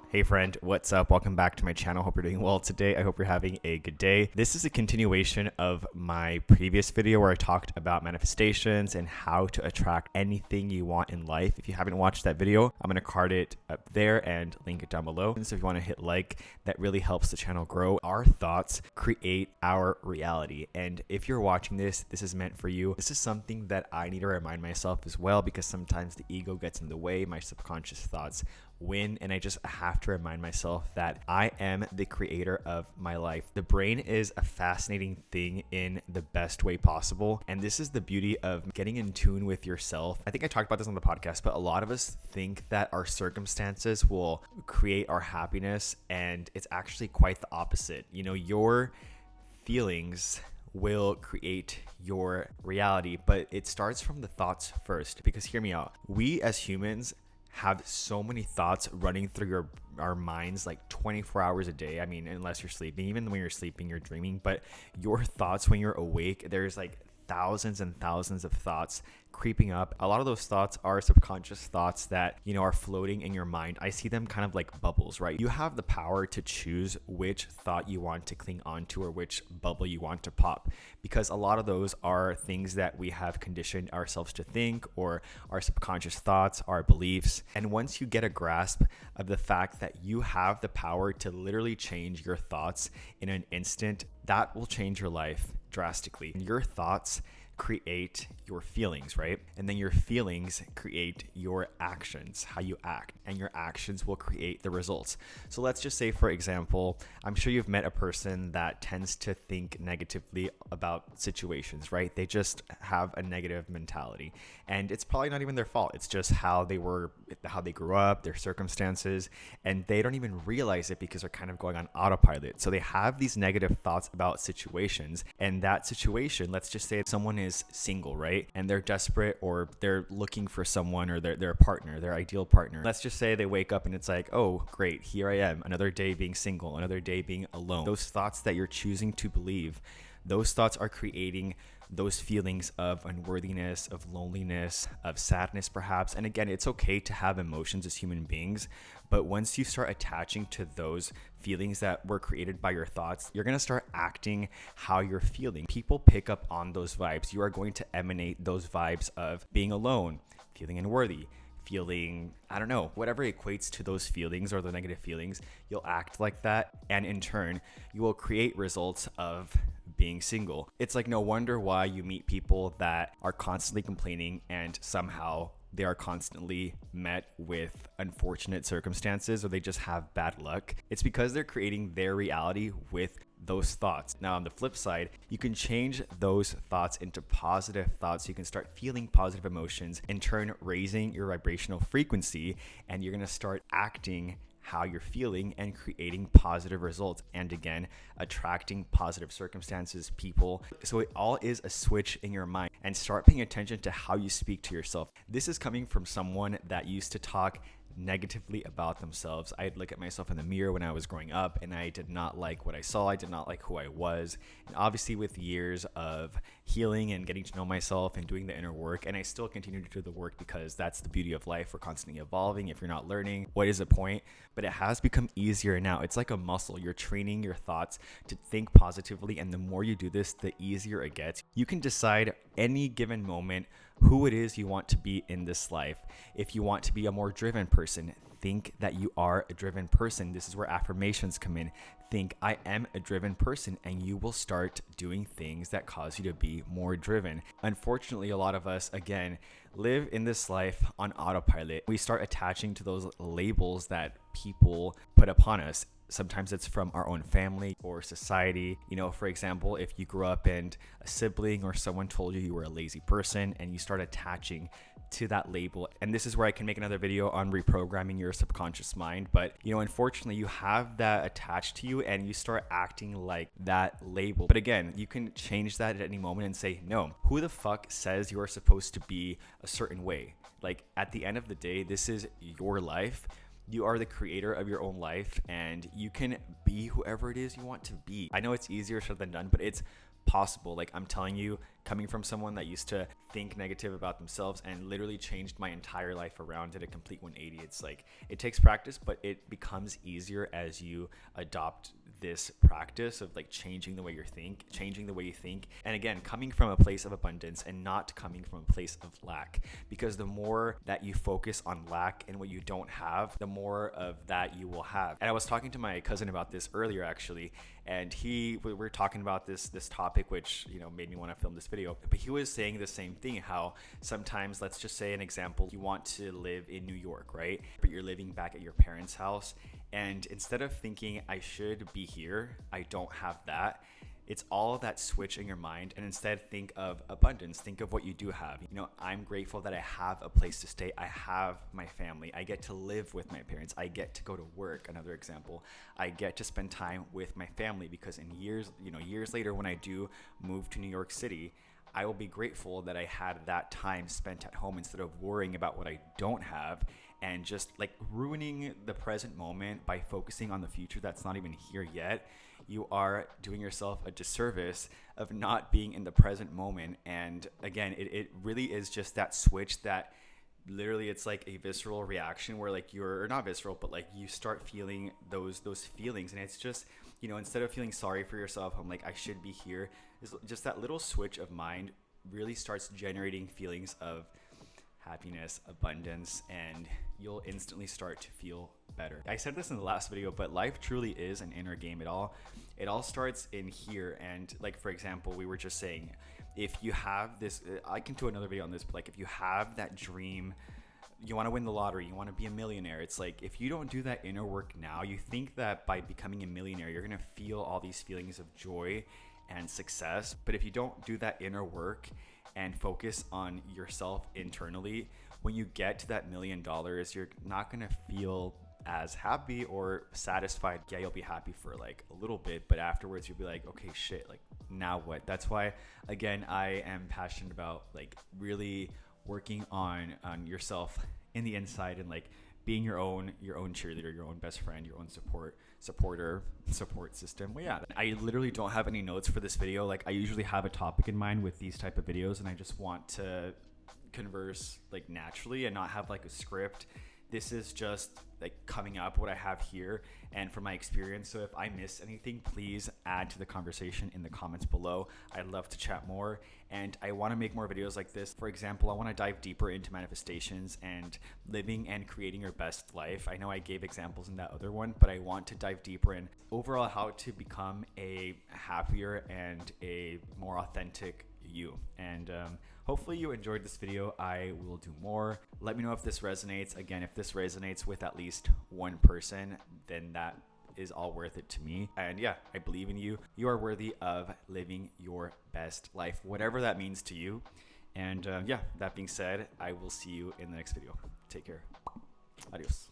Hey friend, what's up? Welcome back to my channel. Hope you're doing well today. I hope you're having a good day. This is a continuation of my previous video where I talked about manifestations and how to attract anything you want in life. If you haven't watched that video, I'm going to card it up there and link it down below. And so if you want to hit like, that really helps the channel grow. Our thoughts create our reality. And if you're watching this, this is meant for you. This is something that I need to remind myself as well, because sometimes the ego gets in the way, my subconscious thoughts win, and I just have to remind myself that I am the creator of my life. The brain is a fascinating thing in the best way possible, and this is the beauty of getting in tune with yourself. I think I talked about this on the podcast, but a lot of us think that our circumstances will create our happiness, and it's actually quite the opposite. You know, your feelings will create your reality, but it starts from the thoughts first. Because hear me out, we as humans have so many thoughts running through our minds like 24 hours a day. I mean, unless you're sleeping. Even when you're sleeping, you're dreaming. But your thoughts when you're awake, there's like thousands and thousands of thoughts creeping up. A lot of those thoughts are subconscious thoughts that, you know, are floating in your mind. I see them kind of like bubbles, right? You have the power to choose which thought you want to cling on to or which bubble you want to pop, because a lot of those are things that we have conditioned ourselves to think, or our subconscious thoughts, our beliefs. And once you get a grasp of the fact that you have the power to literally change your thoughts in an instant, that will change your life drastically. Your thoughts create your feelings, right? And then your feelings create your actions, how you act, and your actions will create the results. So let's just say, for example, I'm sure you've met a person that tends to think negatively about situations, right? They just have a negative mentality, and it's probably not even their fault. It's just how they grew up, their circumstances, and they don't even realize it because they're kind of going on autopilot. So they have these negative thoughts about situations, and that situation, let's just say someone is single, right? And they're desperate, or they're looking for someone, or their partner, their ideal partner. Let's just say they wake up and it's like, oh, great, here I am, another day being single, another day being alone. Those thoughts that you're choosing to believe, those thoughts are creating those feelings of unworthiness, of loneliness, of sadness perhaps. And again, it's okay to have emotions as human beings, but once you start attaching to those feelings that were created by your thoughts, you're going to start acting how you're feeling. People pick up on those vibes. You are going to emanate those vibes of being alone, feeling unworthy, feeling, I don't know, whatever equates to those feelings or the negative feelings. You'll act like that, and in turn, you will create results of being single. It's like no wonder why you meet people that are constantly complaining and somehow they are constantly met with unfortunate circumstances, or they just have bad luck. It's because they're creating their reality with those thoughts. Now, on the flip side, you can change those thoughts into positive thoughts. You can start feeling positive emotions, in turn raising your vibrational frequency, and you're going to start acting how you're feeling and creating positive results, and again, attracting positive circumstances, people. So it all is a switch in your mind, and start paying attention to how you speak to yourself. This is coming from someone that used to talk negatively about themselves. I'd look at myself in the mirror when I was growing up, and I did not like what I saw. I did not like who I was. And obviously with years of healing and getting to know myself and doing the inner work, and I still continue to do the work because that's the beauty of life. We're constantly evolving. If you're not learning, what is the point? But it has become easier now. It's like a muscle. You're training your thoughts to think positively, and the more you do this, the easier it gets. You can decide any given moment who it is you want to be in this life. If you want to be a more driven person, think that you are a driven person. This is where affirmations come in. Think, I am a driven person, and you will start doing things that cause you to be more driven. Unfortunately, a lot of us, again, live in this life on autopilot. We start attaching to those labels that people put upon us. Sometimes it's from our own family or society. You know, for example, if you grew up and a sibling or someone told you you were a lazy person, and you start attaching to that label. And this is where I can make another video on reprogramming your subconscious mind. But, you know, unfortunately, you have that attached to you, and you start acting like that label. But again, you can change that at any moment and say, no, who the fuck says you're supposed to be a certain way? Like, at the end of the day, this is your life. You are the creator of your own life, and you can be whoever it is you want to be. I know it's easier said than done, but it's possible. Like, I'm telling you, coming from someone that used to think negative about themselves and literally changed my entire life around, did a complete 180. It's like, it takes practice, but it becomes easier as you adopt this practice of like changing the way you think. And again, coming from a place of abundance and not coming from a place of lack, because the more that you focus on lack and what you don't have, the more of that you will have. And I was talking to my cousin about this earlier, actually, and we were talking about this topic, which, you know, made me want to film this video. But he was saying the same thing, how sometimes, let's just say an example, you want to live in New York, right? But you're living back at your parents' house, and instead of thinking I should be here, I don't have that. It's all that switch in your mind, and instead think of abundance. Think of what you do have. You know, I'm grateful that I have a place to stay. I have my family. I get to live with my parents. I get to go to work. Another example, I get to spend time with my family, because in years later, when I do move to New York City, I will be grateful that I had that time spent at home instead of worrying about what I don't have and just like ruining the present moment by focusing on the future that's not even here yet. You are doing yourself a disservice of not being in the present moment. And again, it really is just that switch that literally, it's like a visceral reaction where like or not visceral, but like you start feeling those feelings. And it's just, you know, instead of feeling sorry for yourself, I'm like, I should be here, is just that little switch of mind really starts generating feelings of happiness, abundance, and you'll instantly start to feel better. I said this in the last video, but life truly is an inner game. It all starts in here. And like, for example, we were just saying, if you have this, I can do another video on this, but like if you have that dream, you want to win the lottery, you want to be a millionaire, it's like, if you don't do that inner work now, you think that by becoming a millionaire, you're going to feel all these feelings of joy and success. But if you don't do that inner work and focus on yourself internally, when you get to that $1 million, you're not going to feel as happy or satisfied. Yeah, you'll be happy for like a little bit, but afterwards you'll be like, okay, shit, like now what? That's why, again, I am passionate about like really working on yourself in the inside and like being your own cheerleader, your own best friend, your own support system. Well, yeah, I literally don't have any notes for this video. Like, I usually have a topic in mind with these type of videos, and I just want to converse like naturally and not have like a script. This is just like coming up what I have here and from my experience. So if I miss anything, please add to the conversation in the comments below. I'd love to chat more, and I want to make more videos like this. For example, I want to dive deeper into manifestations and living and creating your best life. I know I gave examples in that other one, but I want to dive deeper in overall how to become a happier and a more authentic you. And hopefully you enjoyed this video. I will do more. Let me know if this resonates. Again, if this resonates with at least one person, then that is all worth it to me. And yeah, I believe in you. You are worthy of living your best life, whatever that means to you. And yeah, that being said, I will see you in the next video. Take care. Adios.